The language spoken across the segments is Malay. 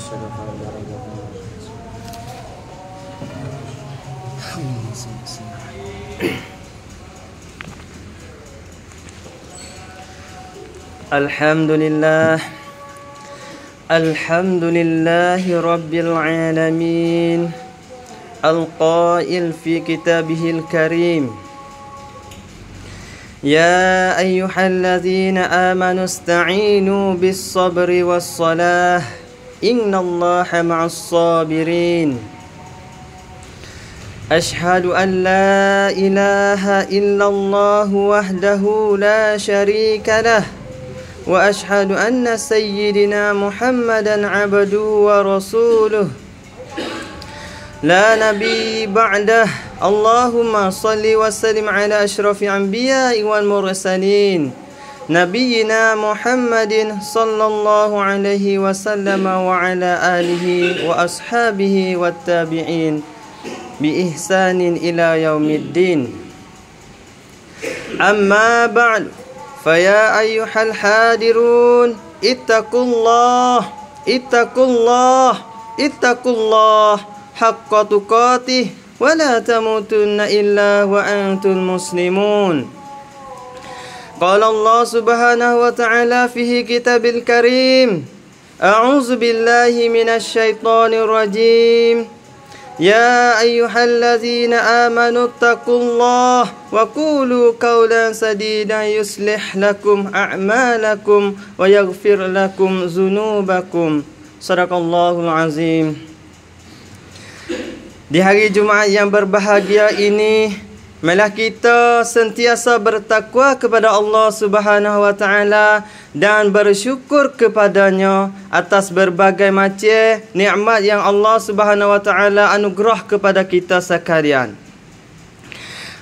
syarafa darajatna. Alhamdulillah. Alhamdulillahi Rabbil Alamin. Al-Qail fi kitabihil karim. Ya ayyuhalladzina amanu ista'inu bis-sabri was-salah. Innallaha ma'as sabirin. Ashhadu an la ilaha illallah wahdahu la syarika lah. Wa ashhadu anna sayyidina Muhammadan abduhu wa rasuluh la nabi ba'dah. Allahumma salli wa sallim ala ashrafil anbiya'i wal mursalin nabiyyina Muhammadin sallallahu alaihi wasallam wa ala alihi wa ashabihi wat tabi'in bi ihsanin ila yaumiddin. Amma ba'du. Faya ayyuhal hadirun, ittaqullah haqqa tuqatih wa la tamutunna illa wa antum muslimun. Qala Allah subhanahu wa ta'ala fihi kitabil karim. A'udzu billahi minasy syaithanir rajim. Ya ayyuhalladzina amanu taqullaha wa qulu qawlan sadidan yuslih lakum a'malakum wa yaghfir lakum dzunubakum. Shadaqallahul azim. Di hari Jumaat yang berbahagia ini, marilah kita sentiasa bertakwa kepada Allah Subhanahu wa taala dan bersyukur kepadanya atas berbagai macam nikmat yang Allah Subhanahu wa taala anugerah kepada kita sekalian.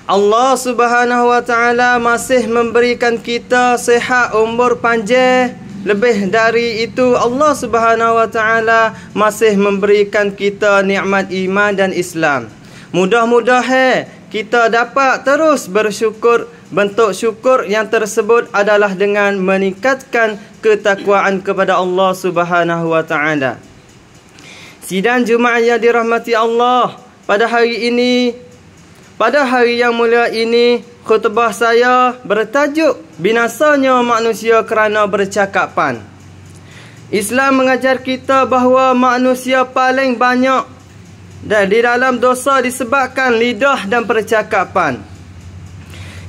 Allah Subhanahu wa taala masih memberikan kita sihat, umur panjang. Lebih dari itu, Allah Subhanahu wa taala masih memberikan kita nikmat iman dan Islam. Mudah-mudahan kita dapat terus bersyukur. Bentuk syukur yang tersebut adalah dengan meningkatkan ketakwaan kepada Allah Subhanahu wa taala. Sidang Jumaat yang dirahmati Allah, pada hari ini, pada hari yang mulia ini, khutbah saya bertajuk binasanya manusia kerana bercakapan. Islam mengajar kita bahawa manusia paling banyak dan di dalam dosa disebabkan lidah dan percakapan.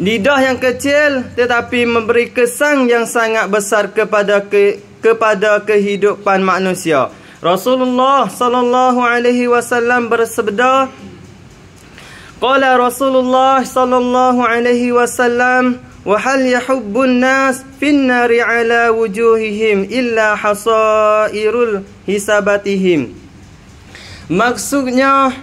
Lidah yang kecil tetapi memberi kesan yang sangat besar kepada kehidupan manusia. Rasulullah sallallahu alaihi wasallam bersabda, qala Rasulullah sallallahu alaihi wasallam, wa hal yahubbun nas fin nari ala wujuhihim illa hasairul hisabatihim. Maksudnya,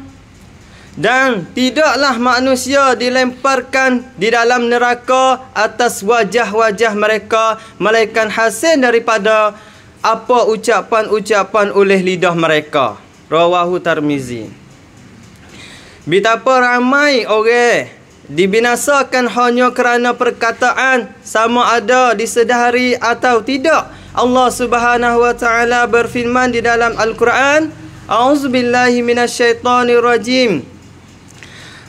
dan tidaklah manusia dilemparkan di dalam neraka atas wajah-wajah mereka, melainkan hasil daripada apa ucapan-ucapan oleh lidah mereka. Rawahu Tirmizi. Betapa ramai orang dibinasakan hanya kerana perkataan, sama ada disedari atau tidak. Allah Subhanahu wa taala berfirman di dalam Al-Quran, A'udzubillahi minasyaitonir rajim.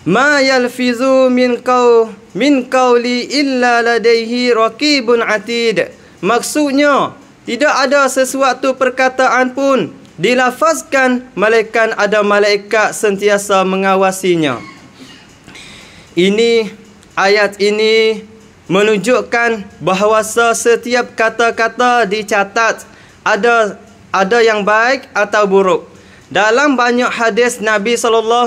Ma yalfizu min qawli illa ladaihi raqibun atid. Maksudnya, tidak ada sesuatu perkataan pun dilafazkan melainkan ada malaikat sentiasa mengawasinya. Ayat ini menunjukkan bahawa setiap kata-kata dicatat, ada yang baik atau buruk. Dalam banyak hadis Nabi SAW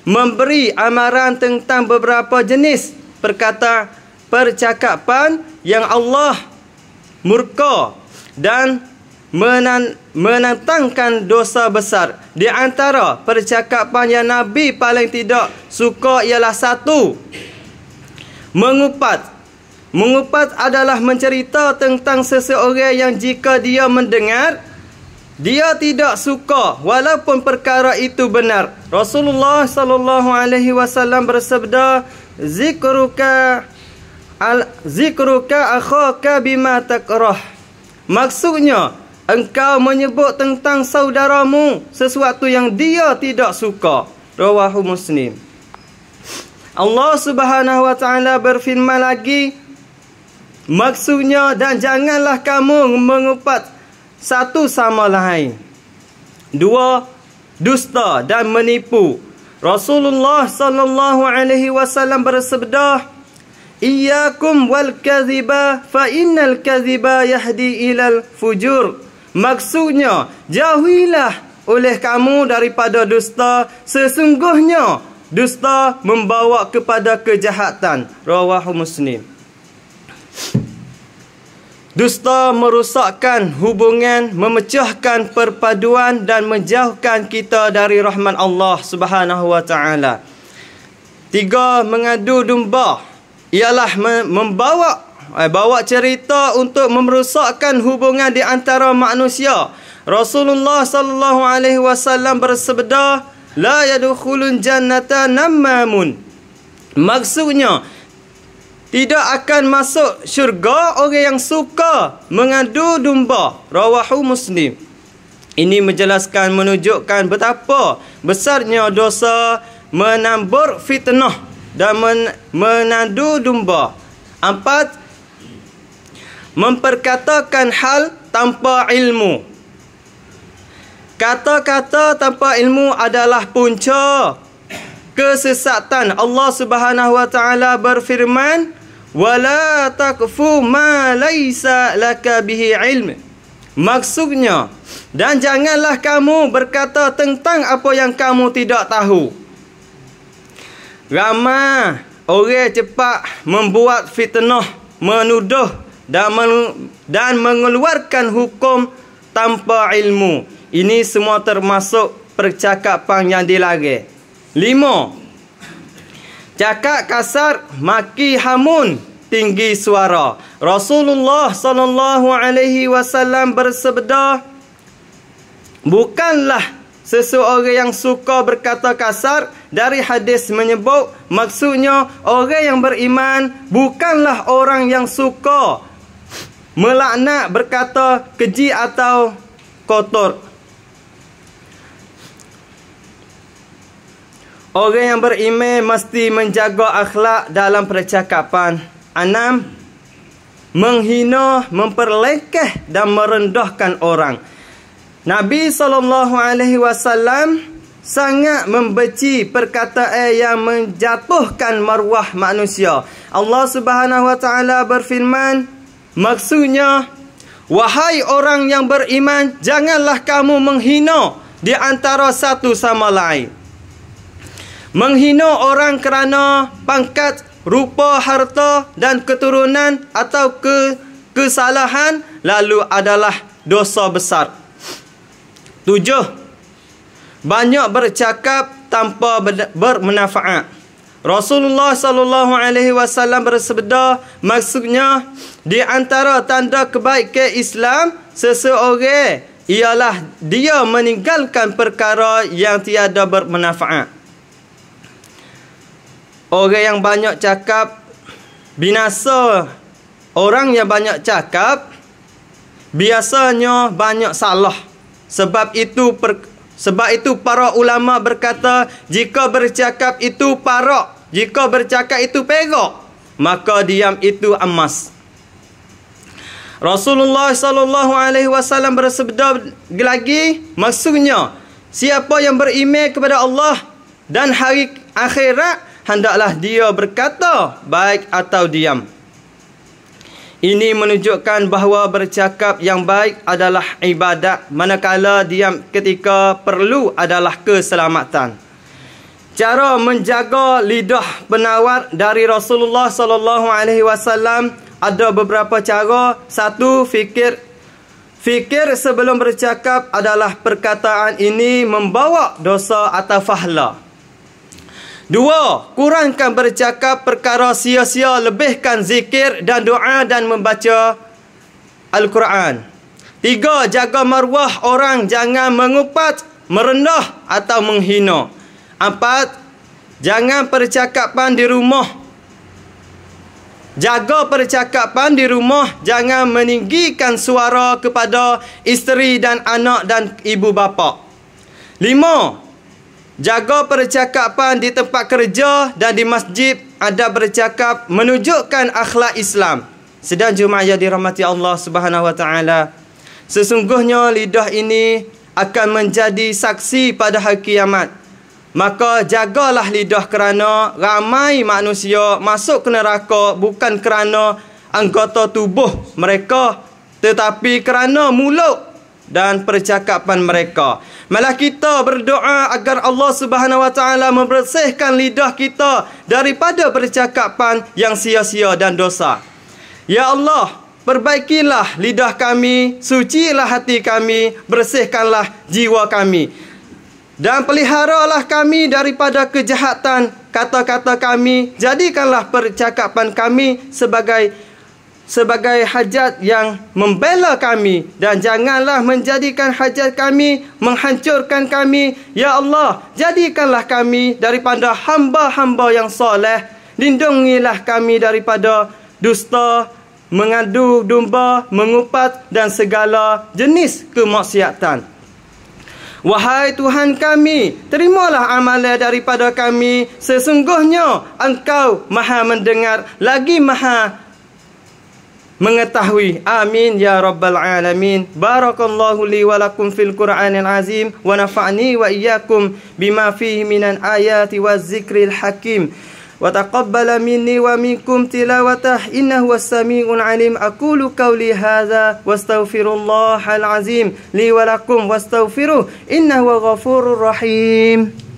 memberi amaran tentang beberapa jenis percakapan yang Allah murka dan menantangkan dosa besar. Di antara percakapan yang Nabi paling tidak suka ialah satu, mengupat. Mengupat adalah mencerita tentang seseorang yang jika dia mendengar, dia tidak suka walaupun perkara itu benar. Rasulullah sallallahu alaihi wasallam bersabda, zikruka akhaka bima takrah. Maksudnya, engkau menyebut tentang saudaramu sesuatu yang dia tidak suka. Rawahu Muslim. Allah Subhanahu wa taala berfirman lagi, maksudnya, dan janganlah kamu mengupat satu sama lain. 2. Dusta dan menipu. Rasulullah sallallahu alaihi wasallam bersabda, "Iyyakum wal kadhiba fa innal kadhiba yahdi ilal fujur." Maksudnya, jauhilah oleh kamu daripada dusta, sesungguhnya dusta membawa kepada kejahatan. Rawahu Muslim. Dusta merosakkan hubungan, memecahkan perpaduan dan menjauhkan kita dari rahmat Allah Subhanahu wa taala. 3. Mengadu domba ialah bawa cerita untuk merosakkan hubungan di antara manusia. Rasulullah sallallahu alaihi wasallam bersabda, "La yadkhulun jannata nammamun." Maksudnya, tidak akan masuk syurga orang yang suka mengadu domba. Rawahu Muslim. Ini menjelaskan, menunjukkan betapa besarnya dosa menambur fitnah dan mengadu domba. 4. Memperkatakan hal tanpa ilmu. Kata-kata tanpa ilmu adalah punca kesesatan. Allah Subhanahu wa taala berfirman, "Wala taqfu ma laisa laka bihi ilm." Maksudnya, dan janganlah kamu berkata tentang apa yang kamu tidak tahu. Ramai orang cepat membuat fitnah, menuduh dan mengeluarkan hukum tanpa ilmu. Ini semua termasuk percakapan yang dilarang. 5. Cakap kasar, maki hamun, tinggi suara. Rasulullah sallallahu alaihi wasallam bersabda, bukanlah seseorang yang suka berkata kasar. Dari hadis menyebut, maksudnya orang yang beriman bukanlah orang yang suka melaknat, berkata keji atau kotor. Orang yang beriman mesti menjaga akhlak dalam percakapan. 6. Menghina, memperlekeh dan merendahkan orang. Nabi SAW sangat membenci perkataan yang menjatuhkan maruah manusia. Allah Subhanahu wa taala berfirman, maksudnya, wahai orang yang beriman, janganlah kamu menghina di antara satu sama lain. Menghina orang kerana pangkat, rupa, harta dan keturunan atau kesalahan lalu adalah dosa besar. 7. Banyak bercakap tanpa bermanfaat. Rasulullah sallallahu alaihi wasallam bersabda, maksudnya di antara tanda kebaikan Islam seseorang ialah dia meninggalkan perkara yang tiada bermanfaat. Orang yang banyak cakap binasa. Orang yang banyak cakap biasanya banyak salah. Sebab itu para ulama berkata, jika bercakap itu parak, jika bercakap itu perak, maka diam itu emas. Rasulullah sallallahu alaihi wasallam bersabda lagi, maksudnya siapa yang beriman kepada Allah dan hari akhirat, hendaklah dia berkata baik atau diam. Ini menunjukkan bahawa bercakap yang baik adalah ibadat, manakala diam ketika perlu adalah keselamatan. Cara menjaga lidah penawar dari Rasulullah sallallahu alaihi wasallam ada beberapa cara. 1. Fikir sebelum bercakap adalah perkataan ini membawa dosa atau fahla. 2. Kurangkan bercakap perkara sia-sia, lebihkan zikir dan doa dan membaca Al-Quran. 3. Jaga maruah orang, jangan mengupat, merendah atau menghina. 4. Jangan percakapan di rumah jaga percakapan di rumah, jangan meninggikan suara kepada isteri dan anak dan ibu bapa. 5. Jaga percakapan di tempat kerja dan di masjid, adab bercakap menunjukkan akhlak Islam. Sedang jemaah yang dirahmati Allah Subhanahu wa taala, sesungguhnya lidah ini akan menjadi saksi pada hari kiamat. Maka jagalah lidah, kerana ramai manusia masuk ke neraka bukan kerana anggota tubuh mereka, tetapi kerana mulut dan percakapan mereka. Malah kita berdoa agar Allah Subhanahu wa taala membersihkan lidah kita daripada percakapan yang sia-sia dan dosa. Ya Allah, perbaikilah lidah kami, sucilah hati kami, bersihkanlah jiwa kami. Dan peliharalah kami daripada kejahatan kata-kata kami. Jadikanlah percakapan kami sebagai hajat yang membela kami. Dan janganlah menjadikan hajat kami menghancurkan kami. Ya Allah, jadikanlah kami daripada hamba-hamba yang soleh. Lindungilah kami daripada dusta, mengadu domba, mengupat dan segala jenis kemaksiatan. Wahai Tuhan kami, terimalah amalan daripada kami. Sesungguhnya Engkau Maha mendengar lagi Maha mengetahui. Amin ya rabbal alamin. Barakallahu li wa lakum fil Qur'anil azim wa nafa'ni wa iyyakum bima fihi minan ayati waz zikril hakim. وتقبل مني ومنكم تلاوته إنه هو السميع العليم. أقول قولي هذا واستغفر الله العظيم لي ولكم واستغفروه إنه هو غفور رحيم.